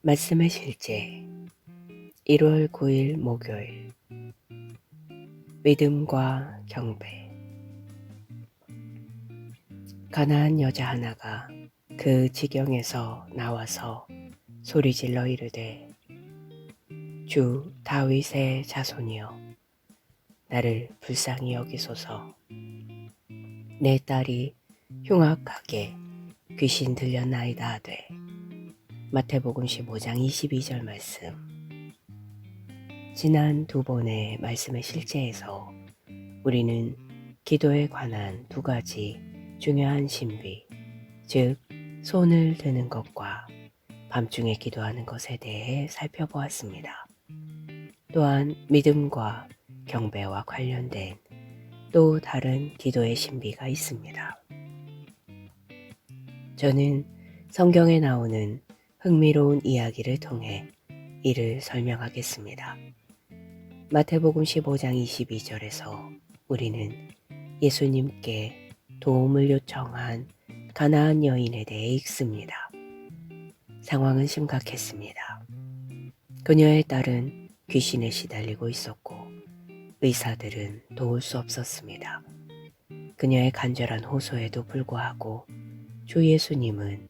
말씀의 실제 1월 9일 목요일 믿음과 경배. 가나안 여자 하나가 그 지경에서 나와서 소리질러 이르되 주 다윗의 자손이여 나를 불쌍히 여기소서. 내 딸이 흉악하게 귀신 들렸나이다 하되. 마태복음 15장 22절 말씀. 지난 두 번의 말씀의 실제에서 우리는 기도에 관한 두 가지 중요한 신비, 즉 손을 드는 것과 밤중에 기도하는 것에 대해 살펴보았습니다. 또한 믿음과 경배와 관련된 또 다른 기도의 신비가 있습니다. 저는 성경에 나오는 흥미로운 이야기를 통해 이를 설명하겠습니다. 마태복음 15장 22절에서 우리는 예수님께 도움을 요청한 가나안 여인에 대해 읽습니다. 상황은 심각했습니다. 그녀의 딸은 귀신에 시달리고 있었고 의사들은 도울 수 없었습니다. 그녀의 간절한 호소에도 불구하고 주 예수님은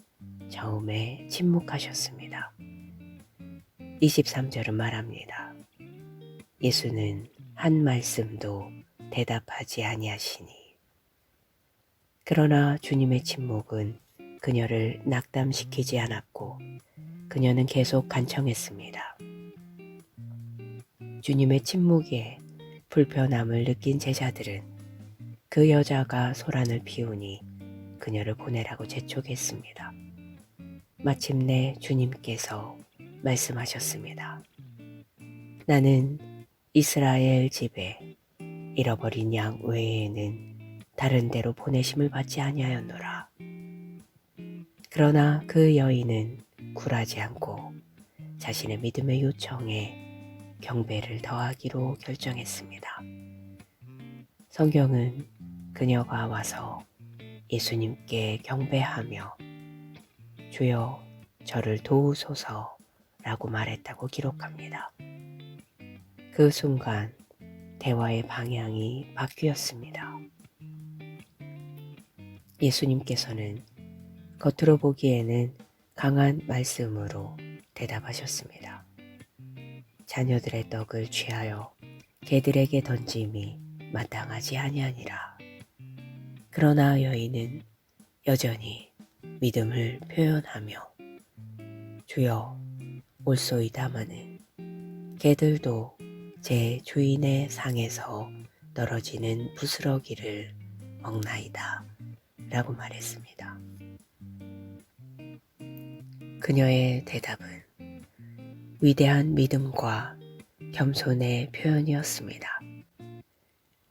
처음에 침묵하셨습니다. 23절은 말합니다. 예수는 한 말씀도 대답하지 아니하시니. 그러나 주님의 침묵은 그녀를 낙담시키지 않았고 그녀는 계속 간청했습니다. 주님의 침묵에 불편함을 느낀 제자들은 그 여자가 소란을 피우니 그녀를 보내라고 재촉했습니다. 마침내 주님께서 말씀하셨습니다. 나는 이스라엘 집에 잃어버린 양 외에는 다른 데로 보내심을 받지 아니하였노라. 그러나 그 여인은 굴하지 않고 자신의 믿음의 요청에 경배를 더하기로 결정했습니다. 성경은 그녀가 와서 예수님께 경배하며 주여 저를 도우소서 라고 말했다고 기록합니다. 그 순간 대화의 방향이 바뀌었습니다. 예수님께서는 겉으로 보기에는 강한 말씀으로 대답하셨습니다. 자녀들의 떡을 취하여 개들에게 던짐이 마땅하지 아니하니라. 그러나 여인은 여전히 믿음을 표현하며 주여 올소이다마는 개들도 제 주인의 상에서 떨어지는 부스러기를 먹나이다 라고 말했습니다. 그녀의 대답은 위대한 믿음과 겸손의 표현이었습니다.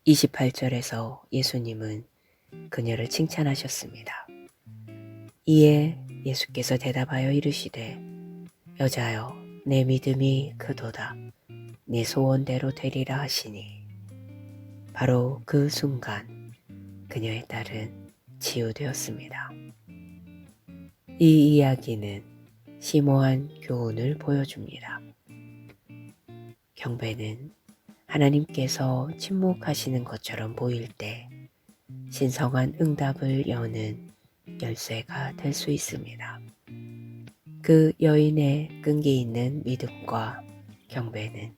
28절에서 예수님은 그녀를 칭찬하셨습니다. 이에 예수께서 대답하여 이르시되 여자여 내 믿음이 크도다. 네 소원대로 되리라 하시니 바로 그 순간 그녀의 딸은 치유되었습니다. 이 이야기는 심오한 교훈을 보여줍니다. 경배는 하나님께서 침묵하시는 것처럼 보일 때 신성한 응답을 여는 열쇠가 될 수 있습니다. 그 여인의 끈기 있는 믿음과 경배는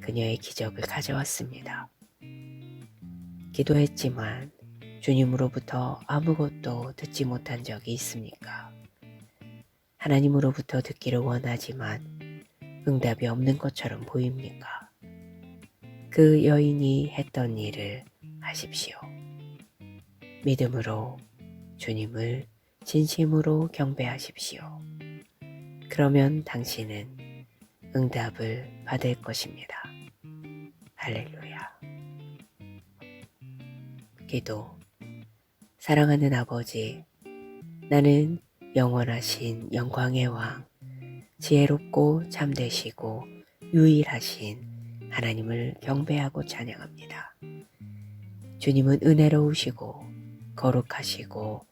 그녀의 기적을 가져왔습니다. 기도했지만 주님으로부터 아무것도 듣지 못한 적이 있습니까? 하나님으로부터 듣기를 원하지만 응답이 없는 것처럼 보입니까? 그 여인이 했던 일을 하십시오. 믿음으로 주님을 진심으로 경배하십시오. 그러면 당신은 응답을 받을 것입니다. 할렐루야. 기도. 사랑하는 아버지, 나는 영원하신 영광의 왕, 지혜롭고 참되시고 유일하신 하나님을 경배하고 찬양합니다. 주님은 은혜로우시고 거룩하시고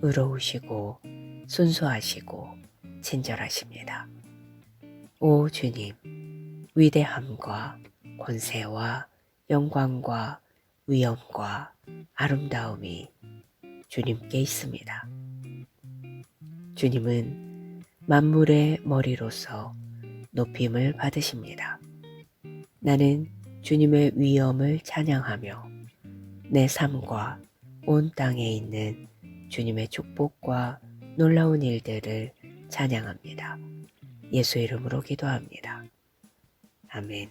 의로우시고 순수하시고 친절하십니다. 오 주님, 위대함과 권세와 영광과 위엄과 아름다움이 주님께 있습니다. 주님은 만물의 머리로서 높임을 받으십니다. 나는 주님의 위엄을 찬양하며 내 삶과 온 땅에 있는 주님의 축복과 놀라운 일들을 찬양합니다. 예수 이름으로 기도합니다. 아멘.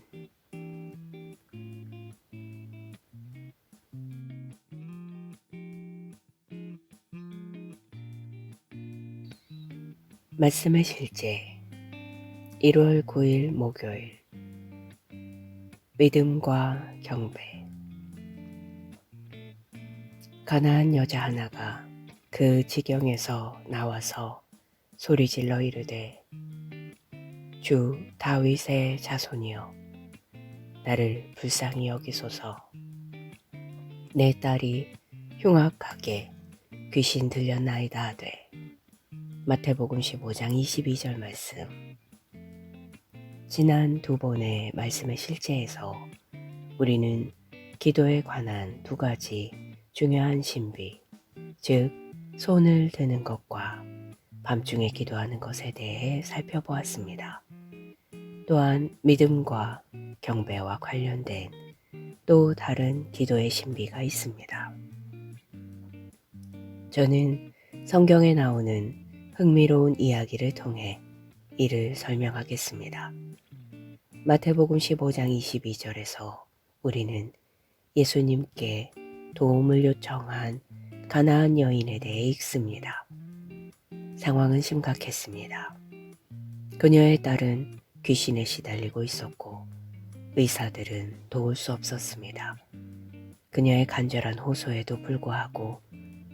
말씀의 실제 1월 9일 목요일 믿음과 경배. 가나안 여자 하나가 그 지경에서 나와서 소리질러 이르되 주 다윗의 자손이여 나를 불쌍히 여기소서. 내 딸이 흉악하게 귀신 들렸나이다 하되. 마태복음 15장 22절 말씀. 지난 두 번의 말씀의 실제에서 우리는 기도에 관한 두 가지 중요한 신비, 즉 손을 드는 것과 밤중에 기도하는 것에 대해 살펴보았습니다. 또한 믿음과 경배와 관련된 또 다른 기도의 신비가 있습니다. 저는 성경에 나오는 흥미로운 이야기를 통해 이를 설명하겠습니다. 마태복음 15장 22절에서 우리는 예수님께 도움을 요청한 가나안 여인에 대해 읽습니다. 상황은 심각했습니다. 그녀의 딸은 귀신에 시달리고 있었고 의사들은 도울 수 없었습니다. 그녀의 간절한 호소에도 불구하고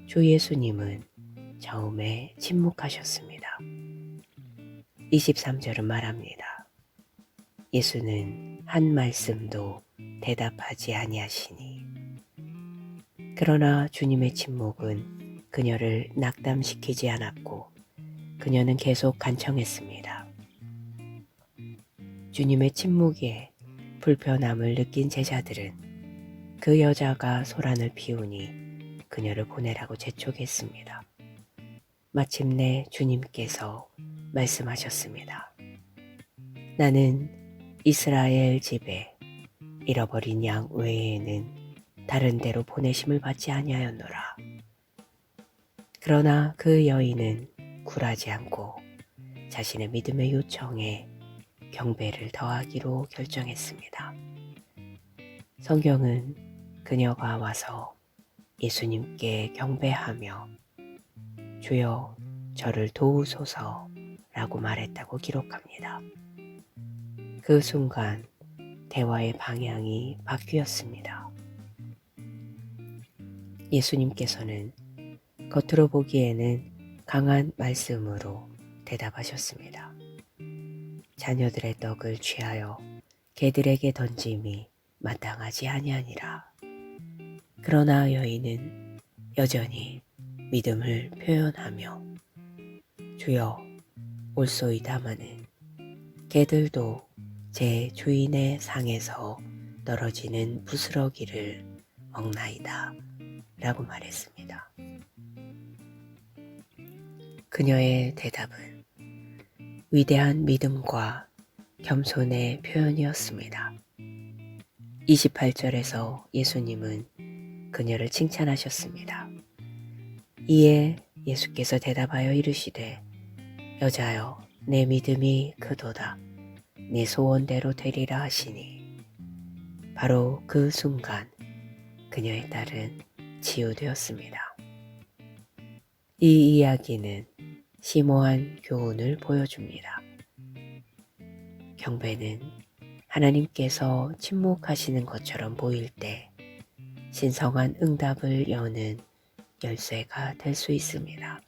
주 예수님은 처음에 침묵하셨습니다. 23절은 말합니다. 예수는 한 말씀도 대답하지 아니하시니. 그러나 주님의 침묵은 그녀를 낙담시키지 않았고 그녀는 계속 간청했습니다. 주님의 침묵에 불편함을 느낀 제자들은 그 여자가 소란을 피우니 그녀를 보내라고 재촉했습니다. 마침내 주님께서 말씀하셨습니다. 나는 이스라엘 집에 잃어버린 양 외에는 다른 데로 보내심을 받지 아니하였노라. 그러나 그 여인은 굴하지 않고 자신의 믿음의 요청에 경배를 더하기로 결정했습니다. 성경은 그녀가 와서 예수님께 경배하며 주여 저를 도우소서 라고 말했다고 기록합니다. 그 순간 대화의 방향이 바뀌었습니다. 예수님께서는 겉으로 보기에는 강한 말씀으로 대답하셨습니다. 자녀들의 떡을 취하여 개들에게 던짐이 마땅하지 아니하니라. 그러나 여인은 여전히 믿음을 표현하며 주여 올소이다마는 개들도 제 주인의 상에서 떨어지는 부스러기를 먹나이다 라고 말했습니다. 그녀의 대답은 위대한 믿음과 겸손의 표현이었습니다. 28절에서 예수님은 그녀를 칭찬하셨습니다. 이에 예수께서 대답하여 이르시되 여자여 내 믿음이 크도다. 네 소원대로 되리라 하시니 바로 그 순간 그녀의 딸은 치유되었습니다. 이 이야기는 심오한 교훈을 보여줍니다. 경배는 하나님께서 침묵하시는 것처럼 보일 때 신성한 응답을 여는 열쇠가 될 수 있습니다.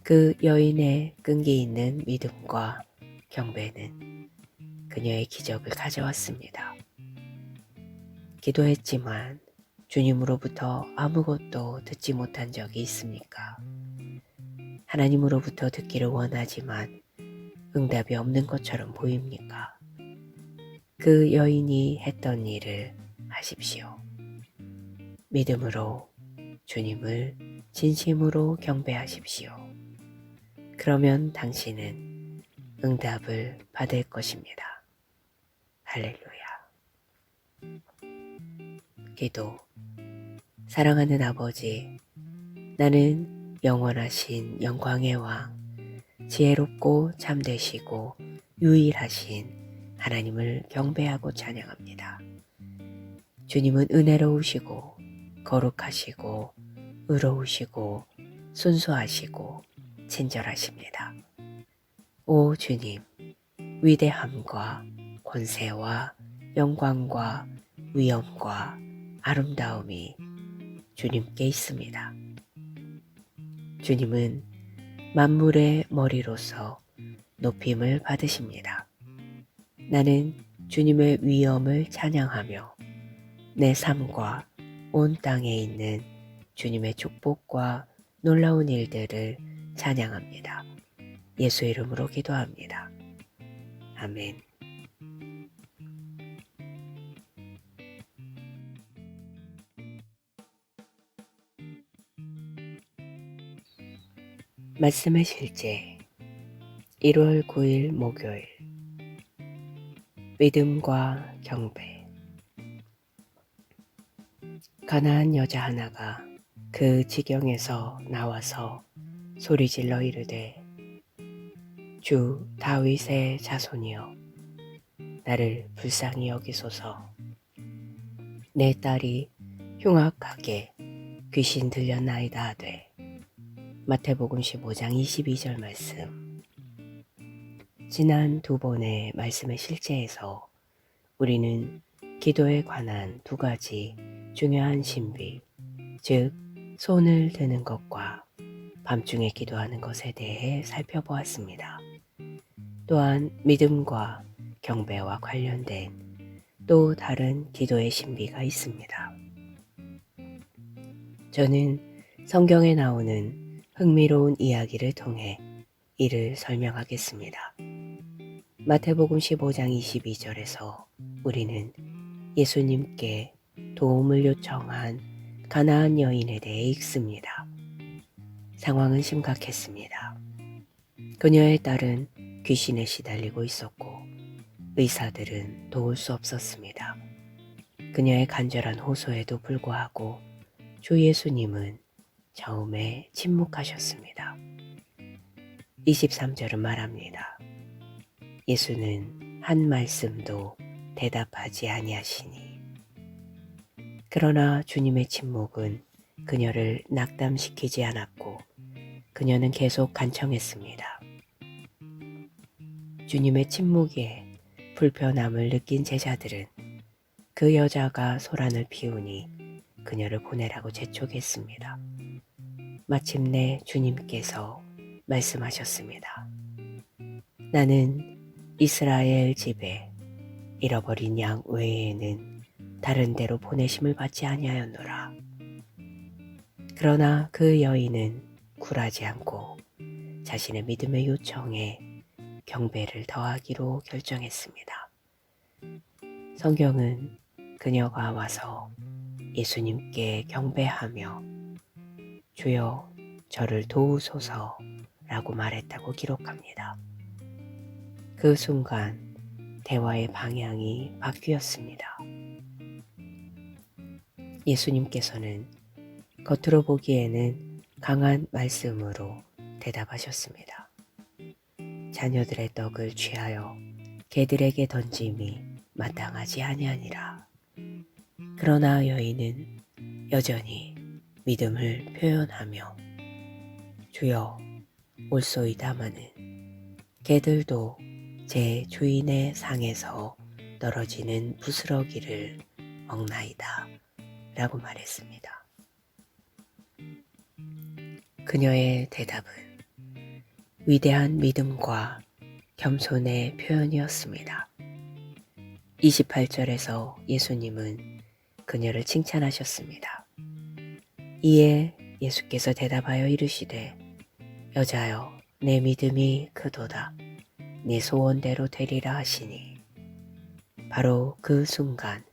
그 여인의 끈기 있는 믿음과 경배는 그녀의 기적을 가져왔습니다. 기도했지만 주님으로부터 아무것도 듣지 못한 적이 있습니까? 하나님으로부터 듣기를 원하지만 응답이 없는 것처럼 보입니까? 그 여인이 했던 일을 하십시오. 믿음으로 주님을 진심으로 경배하십시오. 그러면 당신은 응답을 받을 것입니다. 할렐루야. 기도. 사랑하는 아버지, 나는 영원하신 영광의 왕, 지혜롭고 참되시고 유일하신 하나님을 경배하고 찬양합니다. 주님은 은혜로우시고 거룩하시고 의로우시고 순수하시고 친절하십니다. 오 주님, 위대함과 권세와 영광과 위엄과 아름다움이 주님께 있습니다. 주님은 만물의 머리로서 높임을 받으십니다. 나는 주님의 위엄을 찬양하며 내 삶과 온 땅에 있는 주님의 축복과 놀라운 일들을 찬양합니다. 예수 이름으로 기도합니다. 아멘. 말씀의 실제 1월 9일 목요일 믿음과 경배. 가나안 여자 하나가 그 지경에서 나와서 소리질러 이르되 주 다윗의 자손이여 나를 불쌍히 여기소서. 내 딸이 흉악하게 귀신 들렸나이다 하되. 마태복음 15장 22절 말씀. 지난 두 번의 말씀의 실제에서 우리는 기도에 관한 두 가지 중요한 신비, 즉 손을 드는 것과 밤중에 기도하는 것에 대해 살펴보았습니다. 또한 믿음과 경배와 관련된 또 다른 기도의 신비가 있습니다. 저는 성경에 나오는 흥미로운 이야기를 통해 이를 설명하겠습니다. 마태복음 15장 22절에서 우리는 예수님께 도움을 요청한 가나안 여인에 대해 읽습니다. 상황은 심각했습니다. 그녀의 딸은 귀신에 시달리고 있었고 의사들은 도울 수 없었습니다. 그녀의 간절한 호소에도 불구하고 주 예수님은 처음에 침묵하셨습니다. 23절은 말합니다. 예수는 한 말씀도 대답하지 아니하시니. 그러나 주님의 침묵은 그녀를 낙담시키지 않았고 그녀는 계속 간청했습니다. 주님의 침묵에 불편함을 느낀 제자들은 그 여자가 소란을 피우니 그녀를 보내라고 재촉했습니다. 마침내 주님께서 말씀하셨습니다. 나는 이스라엘 집에 잃어버린 양 외에는 다른 데로 보내심을 받지 아니하였노라. 그러나 그 여인은 굴하지 않고 자신의 믿음의 요청에 경배를 더하기로 결정했습니다. 성경은 그녀가 와서 예수님께 경배하며 주여 저를 도우소서 라고 말했다고 기록합니다. 그 순간 대화의 방향이 바뀌었습니다. 예수님께서는 겉으로 보기에는 강한 말씀으로 대답하셨습니다. 자녀들의 떡을 취하여 개들에게 던짐이 마땅하지 아니하니라. 그러나 여인은 여전히 믿음을 표현하며 주여 올소이다마는 개들도 제 주인의 상에서 떨어지는 부스러기를 먹나이다 라고 말했습니다. 그녀의 대답은 위대한 믿음과 겸손의 표현이었습니다. 28절에서 예수님은 그녀를 칭찬하셨습니다. 이에 예수께서 대답하여 이르시되 여자여 내 믿음이 크도다. 네 소원대로 되리라 하시니 바로 그 순간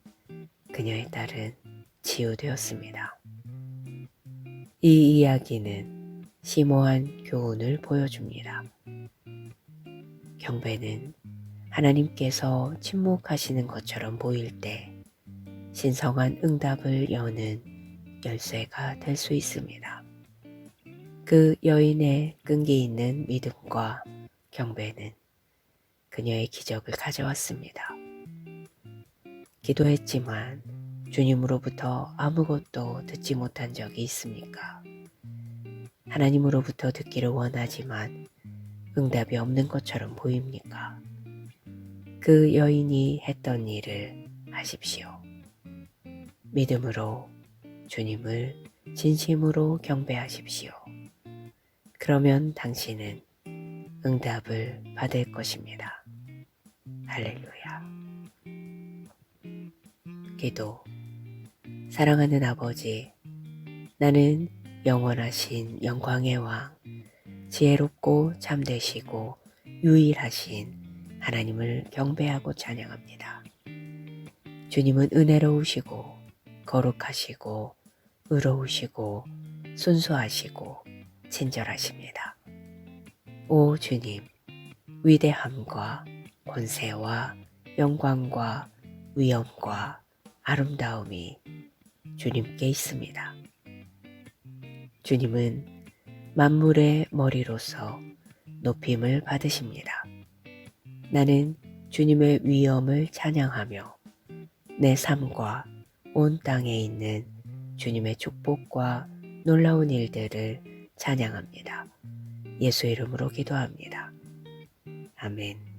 그녀의 딸은 치유되었습니다. 이 이야기는 심오한 교훈을 보여줍니다. 경배는 하나님께서 침묵하시는 것처럼 보일 때 신성한 응답을 여는 열쇠가 될 수 있습니다. 그 여인의 끈기 있는 믿음과 경배는 그녀의 기적을 가져왔습니다. 기도했지만 주님으로부터 아무것도 듣지 못한 적이 있습니까? 하나님으로부터 듣기를 원하지만 응답이 없는 것처럼 보입니까? 그 여인이 했던 일을 하십시오. 믿음으로 주님을 진심으로 경배하십시오. 그러면 당신은 응답을 받을 것입니다. 할렐루야. 기도. 사랑하는 아버지, 나는 영원하신 영광의 왕, 지혜롭고 참되시고 유일하신 하나님을 경배하고 찬양합니다. 주님은 은혜로우시고 거룩하시고 의로우시고 순수하시고 친절하십니다. 오 주님, 위대함과 권세와 영광과 위엄과 아름다움이 주님께 있습니다. 주님은 만물의 머리로서 높임을 받으십니다. 나는 주님의 위엄을 찬양하며 내 삶과 온 땅에 있는 주님의 축복과 놀라운 일들을 찬양합니다. 예수 이름으로 기도합니다. 아멘.